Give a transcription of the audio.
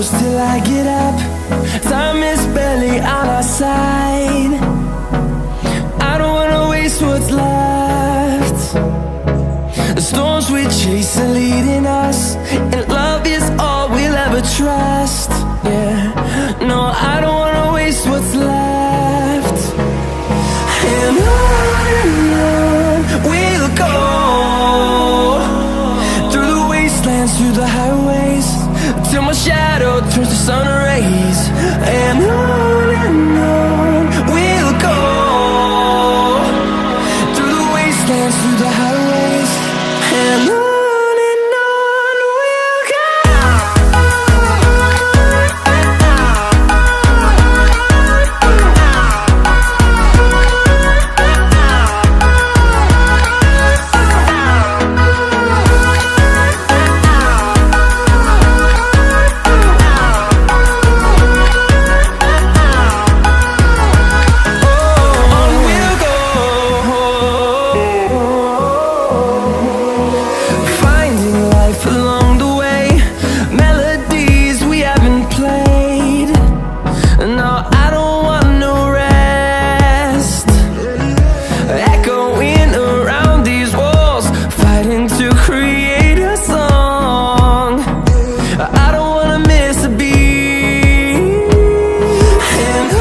close till I get up. Time is barely on our side. I don't wanna waste what's left. The storms we chase are leading us, and love is all we'll ever trust. Yeah, no, I don't wanna waste what's left. And on we'll go, through the wastelands, through the highways, till my shadow turns to sun rays. And on we'll go, through the wastelands, through the highways, and on we'll go. Finding life alone.